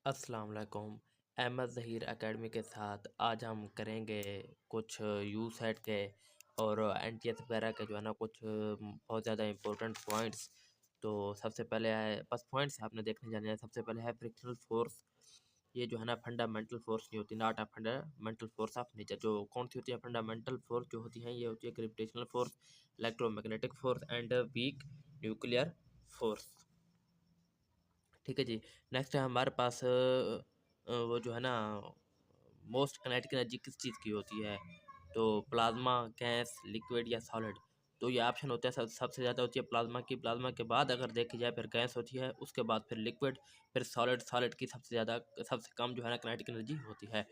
अस्सलाम वालेकुम। अहमद ज़हीर एकेडमी के साथ आज हम करेंगे कुछ यू सेट के और एनटीएस वगैरह के जो है ना कुछ बहुत ज़्यादा इम्पोर्टेंट पॉइंट्स। तो सबसे पहले है बस पॉइंट्स आपने देखने जाने हैं। सबसे पहले है फ्रिक्शनल फोर्स। ये जो है ना फंडामेंटल फोर्स नहीं होती, not a fundamental force of nature. जो कौन सी होती है फंडामेंटल फोर्स जो होती है, ये होती है gravitational force, electromagnetic force and weak nuclear force. ठीक है जी। नेक्स्ट है हमारे पास वो जो है ना मोस्ट काइनेटिक एनर्जी किस चीज़ की होती है, तो प्लाज्मा, गैस, लिक्विड या सॉलिड। तो ये ऑप्शन होता है सबसे ज़्यादा होती है प्लाज्मा की। प्लाज्मा के बाद अगर देखी जाए फिर गैस होती है, उसके बाद फिर लिक्विड, फिर सॉलिड। सॉलिड की सबसे ज़्यादा सबसे कम जो है ना काइनेटिक एनर्जी होती है।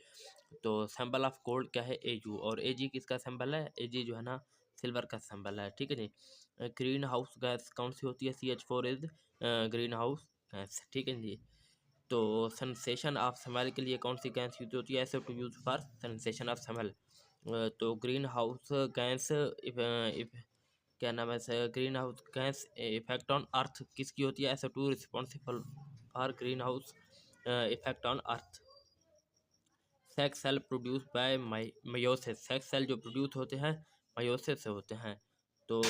तो सिंबल ऑफ गोल्ड क्या है? एजू। और एजी किसका सिंबल है? एजी जो है ना सिल्वर का सिंबल है। ठीक है जी। ग्रीन हाउस गैस कौन सी होती है? CH4 is green house gas. ठीक है जी। तो सेंसेशन ऑफ स्मेल के लिए कौन सी गैस यूज होती है? ऐसे to use for sensation of smell. तो ग्रीन हाउस गैस क्या नाम है, greenhouse gas effect on earth किसकी होती है? ऐसे to responsible for greenhouse effect on earth. Sex cell produce by meiosis. Sex cell जो प्रोड्यूस होते हैं मायोसिस से होते हैं। तो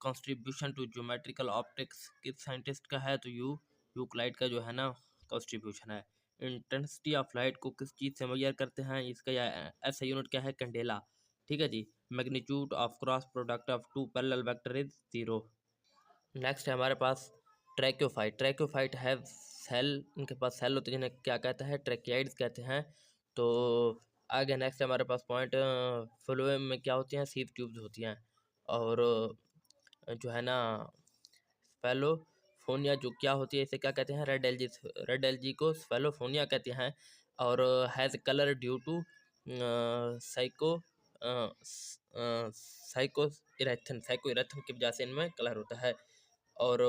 कंट्रीब्यूशन टू ज्योमेट्रिकल ऑप्टिक्स किस साइंटिस्ट का है? तो यूक्लाइड का जो है ना कंट्रीब्यूशन है। इंटेंसिटी ऑफ लाइट को किस चीज़ से मेजर करते हैं? इसका ऐसा यूनिट क्या है? कैंडेला। ठीक है जी। Magnitude of cross product of two parallel vector is 0। Next है हमारे पास ट्रैक्योफाइट। ट्रैक्योफाइट है सेल, इनके पास सेल होते हैं जिन्हें क्या कहते हैं? ट्रैकियाइड्स कहते हैं। तो आगे नेक्स्ट है हमारे पास पॉइंट फ्लोएम में क्या होती हैं? सीप ट्यूब्स होती हैं। और जो है ना स्फेलोफोनिया जो क्या होती है, इसे क्या कहते हैं? Red LG. रेड एलजी को स्फेलोफोनिया कहते हैं। और has colour due to psycho erythrin की वजह से इनमें कलर होता है। और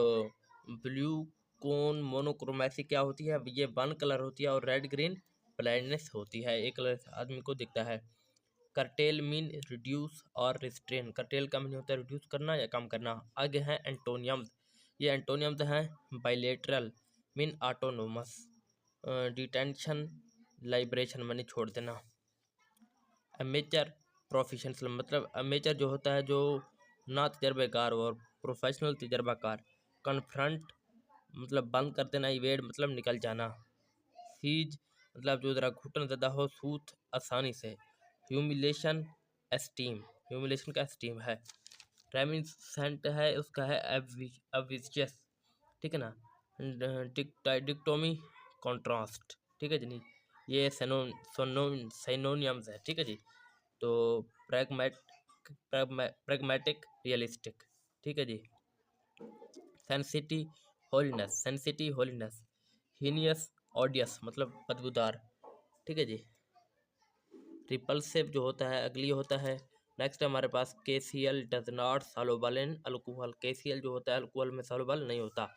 ब्लू कोन मोनोक्रोमेसी क्या होती है? ये वन कलर होती है। और रेड ग्रीन ब्लाइंडनेस होती है, एक कलर से आदमी को दिखता है। करटेल मीन रिड्यूस और रिस्ट्रेन। करटेल का मीन होता है रिड्यूस करना या कम करना। आगे हैं एंटोनियम्स। ये एंटोनियम्स हैं बाइलेटरल मीन ऑटोनोमस, डिटेंशन, लाइब्रेशन मानी छोड़ देना। अमेचर प्रोफेशनल मतलब अमेचर जो होता है जो ना तजर्बेकार और प्रोफेशनल तजर्बाकार। कन्फ्रंट मतलब बंद कर देना। इवेड मतलब निकल जाना। सीज मतलब जो ज़रा घुटन ज़्यादा हो, सूथ आसानी से। ह्यूमिलेशन एस्टीम, ह्यूमिलेशन का एस्टीम है। रेमिसेंट है उसका है एविशियस। ठीक है ना। डिक्टोमी कॉन्ट्रास्ट। ठीक है जी। ये सिनोनियम्स है। ठीक है जी। तो प्रैग्मेटिक रियलिस्टिक। ठीक है जी। सेंसिटी होलीनेस। हीनियस ऑडियस मतलब बदबूदार। ठीक है जी। रिपल्सिव जो होता है अगली होता है। नेक्स्ट हमारे पास KCl does not soluble in alcohol. KCl जो होता है अल्कोहल में सॉल्युबल नहीं होता।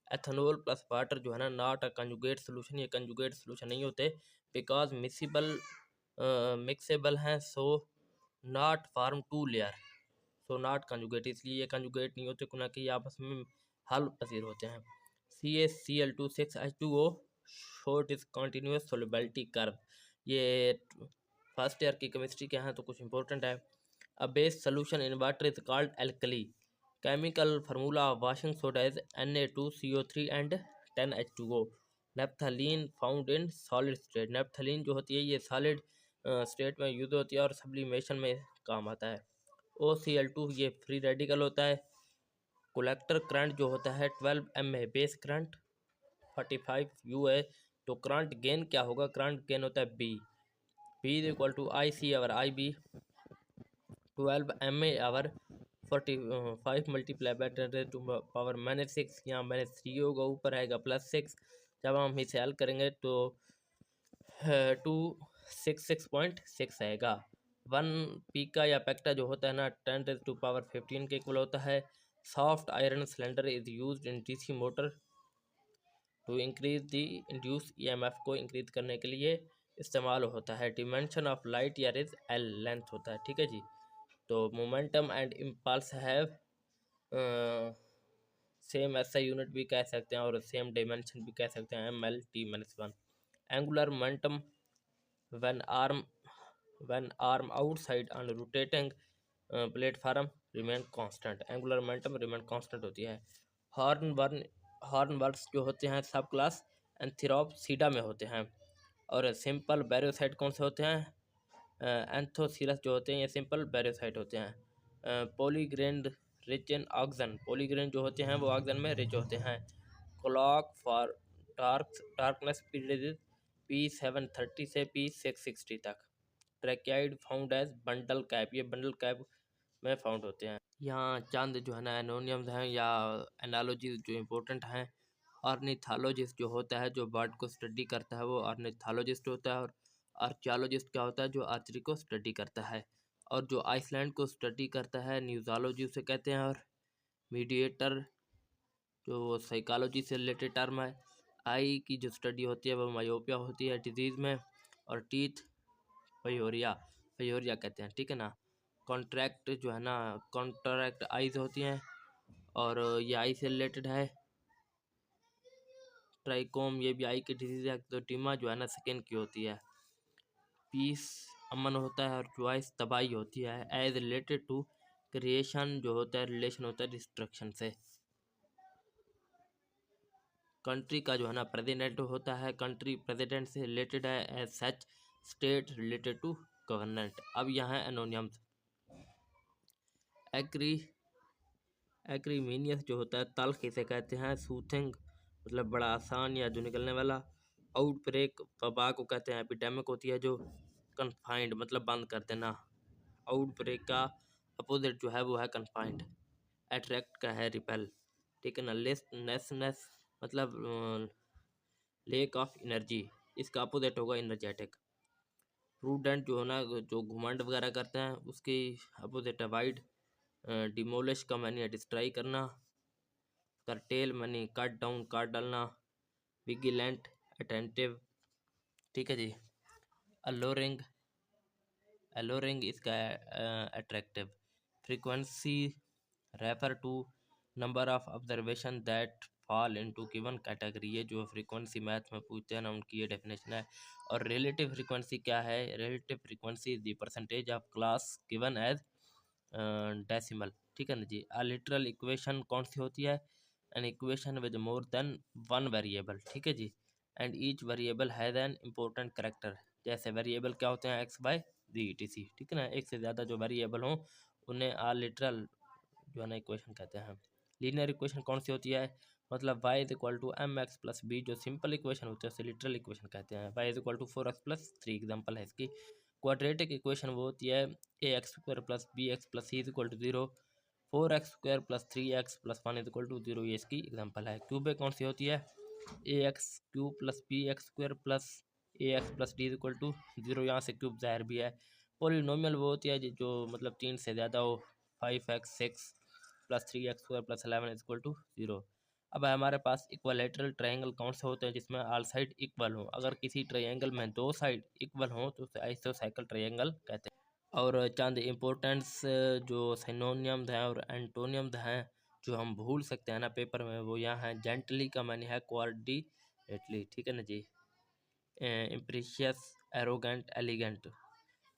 एथेनॉल प्लस वाटर जो है ना नॉट अ कंजुगेट सोल्यूशन, ये कंजुगेट सोल्यूशन नहीं होते। बिकॉज मिक्सेबल हैं, so not form two layer, so not conjugate, इसलिए ये कंजुगेट नहीं होते, ना कि आपस में हल पसीर होते हैं। CaCl2 6H2O short is continuous solubility curve. ये फर्स्ट ईयर की केमिस्ट्री के हैं तो कुछ इंपॉर्टेंट है। A base solution in water is called alkali. Chemical formula of washing soda is Na2CO3 and 10H2O। Naphthalene found in solid state. Naphthalene जो होती है ये सॉलिड स्टेट में यूज होती है और सब्लिमेशन में काम आता है। OCl2 ये फ्री रेडिकल होता है। कलेक्टर करंट जो होता है 12 mA, बेस करंट 45 UA। तो करंट गेन क्या होगा? करंट गेन होता है B is equal to IC और IB 12 mA over 45 multiply by 10⁻⁻⁶। यहाँ -3 होगा, ऊपर आएगा +6। जब हम इसे हल करेंगे तो 266.6 आएगा। 1 पीका या पेक्टा जो होता है ना 10⁻15 के इक्वल होता है। Soft iron cylinder is used in DC motor to increase the induce EMF को इंक्रीज करने के लिए इस्तेमाल होता है। Dimension of light year is L, length होता है। ठीक है जी। तो momentum and impulse have same SI unit भी कह सकते हैं और सेम डायमेंशन भी कह सकते हैं, ML/T-1। Angular momentum when arm outside on rotating platform remain constant, angular momentum remain constant होती है। हॉर्नवर्ड्स जो होते हैं सब क्लास एंथेरोप्सिडा में होते हैं। और सिंपल बैरियोसाइट कौन से होते हैं? एंथोसिरस जो होते हैं ये सिंपल बैरियोसाइट होते हैं। पॉलीग्रेन रिच इन ऑक्सीजन, पॉलीग्रेन जो होते हैं वो ऑक्सीजन में रिच होते हैं। Clock for darkness period P730 से P660 तक। ट्रैकियाइड फाउंड एज बंडल कैप, ये बंडल कैप में फाउंड होते हैं। यहाँ चंद जो है ना एनोनियम्स हैं या एनालॉजीज जो इम्पोर्टेंट हैं। ऑर्निथोलॉजिस्ट जो होता है जो बर्ड को स्टडी करता है वो ऑर्निथोलॉजिस्ट होता है। और आर्कियोलॉजिस्ट क्या होता है? जो आर्चरी को स्टडी करता है। और जो आइसलैंड को स्टडी करता है न्यूज़ोलॉजी उसे कहते हैं। और मीडिएटर जो साइकोलॉजी से रिलेटेड टर्म है। आई की जो स्टडी होती है वो मायोपिया होती है डिजीज़ में। और टीथ पयोरिया, पयोरिया कहते हैं, ठीक है ना। कॉन्ट्रैक्ट जो है ना कॉन्ट्रैक्ट आइज होती हैं और ये आई से रिलेटेड है। ट्राइकोम ये भी आई की डिजीज है। तो टीमा जो है ना स्किन की होती है। पीस अमन होता है और चॉइस तबाही होती है। एज रिलेटेड टू क्रिएशन जो होता है रिलेशन होता है डिस्ट्रक्शन से। कंट्री का जो है ना प्रेसिडेंट होता है, कंट्री प्रेसिडेंट से रिलेटेड है। As such state related to government. अब यहाँ है एनोनियम्स। एग्री एग्रीमीनियस जो होता है तल्ख इसे कहते हैं। सूथिंग मतलब बड़ा आसान या जो निकलने वाला। आउटब्रेक वबा को कहते हैं। एपिडेमिक होती है जो कन्फाइंड मतलब बंद कर देना। आउटब्रेक का अपोजिट जो है वो है कन्फाइंड। अट्रैक्ट का है रिपेल, ठीक है ना। लेसनेस मतलब लेक ऑफ एनर्जी, इसका अपोजिट होगा एनर्जेटिक। प्रूडेंट जो है ना जो घुमंड वगैरह करते हैं उसकी अपोजिट है वाइड। डिमोलिश का मानी है डिस्ट्रॉय करना। करटेल मानी कट डाउन काट डालना। विजिलेंट अटेंटिव, ठीक है जी। अलोरिंग, अलोरिंग इसका attractive. Frequency refer to number of observation that fall into given category, ये जो फ्रीक्वेंसी मैथ में पूछते हैं ना उनकी ये डेफिनेशन है। और रिलेटिव फ्रीक्वेंसी क्या है? Relative frequency is the percentage of class given as decimal, ठीक है ना जी। आ लिटरल इक्वेशन कौन सी होती है? An equation with more than one variable, ठीक है जी। And each variable has an important character. जैसे वेरिएबल क्या होते हैं? एक्स वाई जी etc, ठीक है ना। एक से ज़्यादा जो वेरिएबल हों उन्हें आ लिटरल जो है ना इक्वेशन कहते हैं। लीनियर इक्वेशन कौन सी होती है? मतलब y is equal to m x plus b, जो सिंपल इक्वेशन होती है उसे लिटरल इक्वेशन कहते हैं। y is equal to 4x+3 example है इसकी। क्वाड्रेटिक इक्वेशन वो होती है ax² plus b x plus c is equal to 0, 4x² plus 3x+1 is equal to 0, ये इसकी एग्जाम्पल है। क्यूबिक कौन सी होती है? ax³ plus bx² plus ax plus d is equal to 0, यहाँ से क्यूब ज़ाहिर भी है। पोलिनोमियल वो होती है जो मतलब 3 से ज़्यादा हो। 5x6 plus 3x² plus 11 is equal to 0। अब है हमारे पास इक्वलेटरल ट्रायंगल कौन से होते हैं? जिसमें ऑल साइड इक्वल हो। अगर किसी ट्रायंगल में दो साइड इक्वल हो तो उसे आइसोसाइकल ट्रायंगल कहते हैं। और चंद इम्पोर्टेंट्स जो सिनोनियम्स हैं और एंटोनियम्स हैं जो हम भूल सकते हैं ना पेपर में, वो यहाँ है। जेंटली का मानी है कोऑर्डिनेटली, ठीक है ना जी। इम्प्रीशियस, एरोगेंट, एलिगेंट।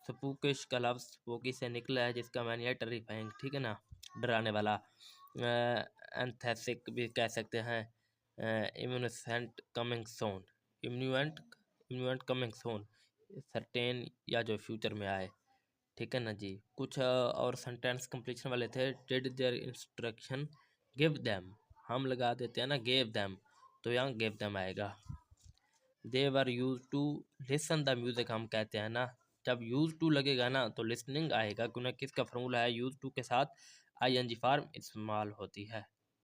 स्पूकिश का लफ्ज़ स्पूकी से निकला है जिसका मानी है टेरिफाइंग, ठीक है ना, डराने वाला। एंथेसिक भी कह सकते हैं। Imminent coming soon, imminent imminent coming soon, certain या जो फ्यूचर में आए, ठीक है ना जी। कुछ और सेंटेंस कंप्लीशन वाले थे। Did their instruction give them, हम लगा देते हैं ना गेव देम, तो यहाँ गेव देम आएगा। They were used to listen the music, हम कहते हैं ना जब यूज टू लगेगा ना तो लिसनिंग आएगा, क्योंकि किसका फॉर्मूला है? यूज टू के साथ ING फॉर्म इस्तेमाल होती है।